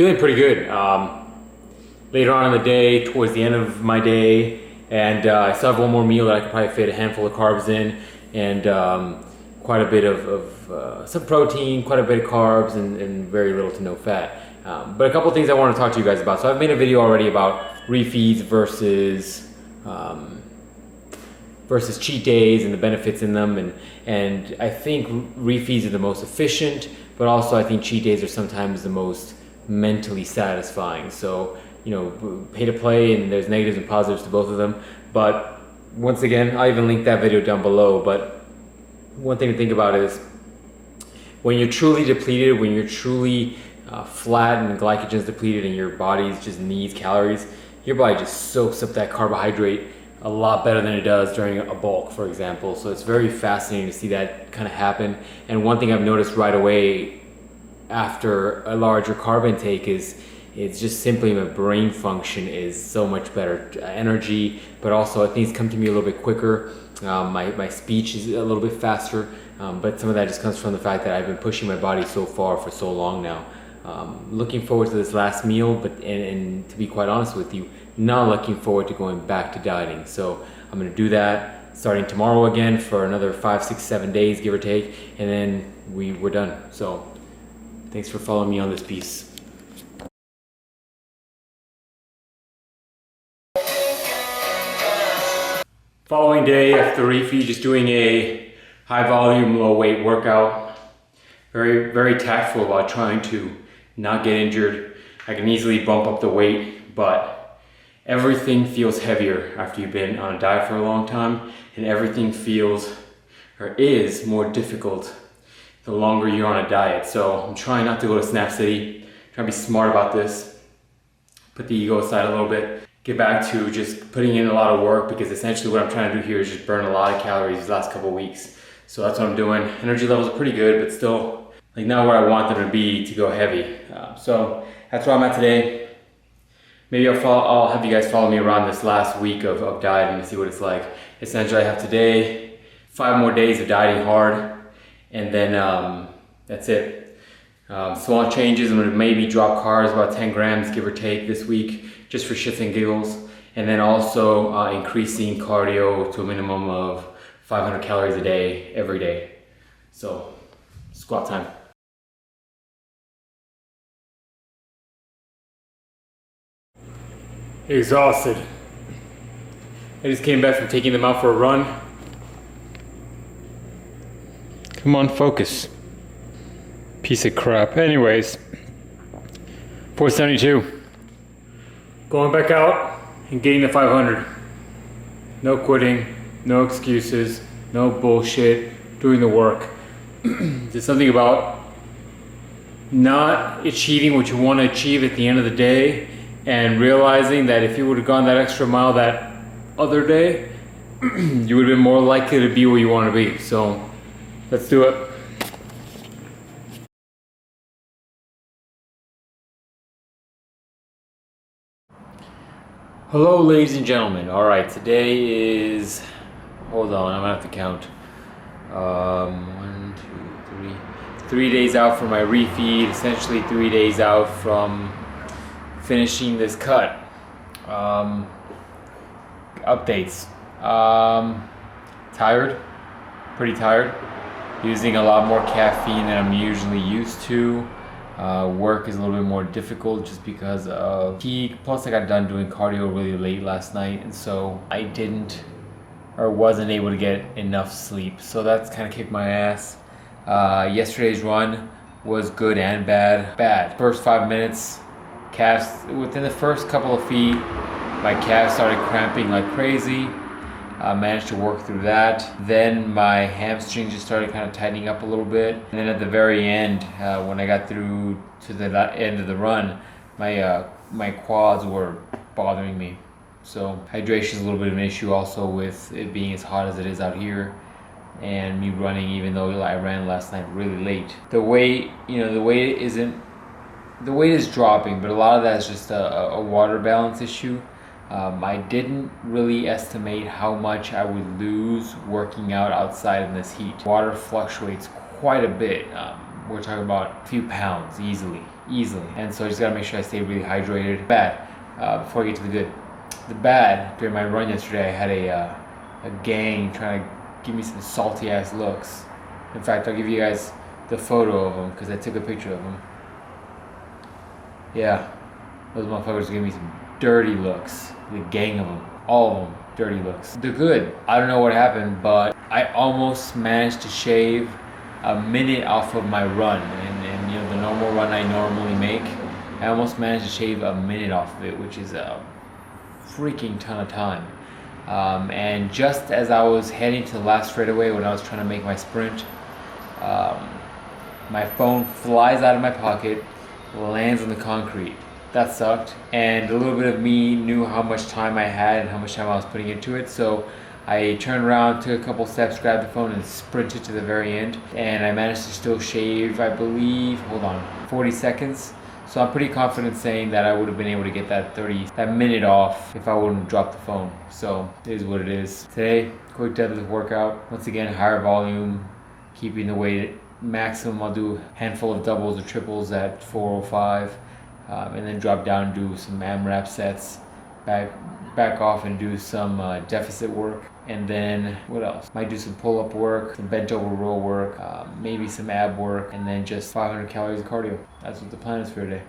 Feeling pretty good. Later on in the day, towards the end of my day, and I still have one more meal that I could probably fit a handful of carbs in, and quite a bit of some protein, quite a bit of carbs, and very little to no fat. But a couple of things I want to talk to you guys about. So I've made a video already about refeeds versus cheat days and the benefits in them, and I think refeeds are the most efficient, but also I think cheat days are sometimes the most mentally satisfying. So, you know, pay to play, and there's negatives and positives to both of them. But once again, I'll even link that video down below. But one thing to think about is when you're truly depleted, when you're truly flat and glycogen's depleted and your body just needs calories, your body just soaks up that carbohydrate a lot better than it does during a bulk, for example. So it's very fascinating to see that kind of happen. And one thing I've noticed right away after a larger carb intake is it's just simply my brain function is so much better, energy, but also things come to me a little bit quicker. My speech is a little bit faster, but some of that just comes from the fact that I've been pushing my body so far for so long now. Looking forward to this last meal, but and to be quite honest with you, not looking forward to going back to dieting. So I'm going to do that starting tomorrow again for another 5, 6, 7 days, give or take, and then we're done. So thanks for following me on this piece. Following day after refeed, just doing a high volume, low weight workout. Very, very tactful about trying to not get injured. I can easily bump up the weight, but everything feels heavier after you've been on a diet for a long time, and everything feels or is more difficult the longer you're on a diet. So I'm trying not to go to Snap City, trying to be smart about this, put the ego aside a little bit, get back to just putting in a lot of work, because essentially what I'm trying to do here is just burn a lot of calories these last couple of weeks. So that's what I'm doing. Energy levels are pretty good, but still like not where I want them to be to go heavy. So that's where I'm at today. Maybe I'll have you guys follow me around this last week of dieting to see what it's like. Essentially I have today 5 more days of dieting hard, and then that's it. Small changes. I'm gonna maybe drop carbs about 10 grams, give or take, this week, just for shits and giggles. And then also increasing cardio to a minimum of 500 calories a day, every day. So, squat time. Exhausted. I just came back from taking them out for a run. Come on, focus. Piece of crap. Anyways, 472. Going back out and getting the 500. No quitting, no excuses, no bullshit, doing the work. There's something about not achieving what you want to achieve at the end of the day, and realizing that if you would have gone that extra mile that other day, you would have been more likely to be where you want to be. So let's do it. Hello, ladies and gentlemen. All right, today is, hold on, I'm gonna have to count. 1, 2, 3. 3 days out from my refeed, essentially 3 days out from finishing this cut. Updates. Tired, pretty tired. Using a lot more caffeine than I'm usually used to. Work is a little bit more difficult just because of fatigue. Plus I got done doing cardio really late last night, and so I didn't or wasn't able to get enough sleep. So that's kind of kicked my ass. Yesterday's run was good and bad. Bad. First 5 minutes, calves, within the first couple of feet, my calves started cramping like crazy. I managed to work through that. Then my hamstrings just started kind of tightening up a little bit. And then at the very end, when I got through to the end of the run, my quads were bothering me. So hydration is a little bit of an issue also with it being as hot as it is out here, and me running even though I ran last night really late. The weight, the weight is dropping, but a lot of that is just a water balance issue. I didn't really estimate how much I would lose working out outside in this heat. Water fluctuates quite a bit. we're talking about a few pounds easily. And so I just gotta make sure I stay really hydrated. Bad, before I get to the good. The bad, during my run yesterday, I had a gang trying to give me some salty ass looks. In fact, I'll give you guys the photo of them because I took a picture of them. Yeah, those motherfuckers gave me some dirty looks. The gang of them, all of them, dirty looks. They're good. I don't know what happened, but I almost managed to shave a minute off of my run, and you know, the normal run I normally make, I almost managed to shave a minute off of it, which is a freaking ton of time. And just as I was heading to the last straightaway, when I was trying to make my sprint, my phone flies out of my pocket, lands on the concrete. That sucked. And a little bit of me knew how much time I had and how much time I was putting into it, so I turned around, took a couple steps, grabbed the phone, and sprinted to the very end. And I managed to still shave, I believe, 40 seconds. So I'm pretty confident saying that I would have been able to get that minute off if I wouldn't have dropped the phone. So it is what it is. Today, quick deadlift workout. Once again, higher volume, keeping the weight maximum. I'll do a handful of doubles or triples at 405, and then drop down and do some AMRAP sets. Back off and do some deficit work, and then what else? Might do some pull-up work, some bent over row work, maybe some ab work, and then just 500 calories of cardio. That's what the plan is for today.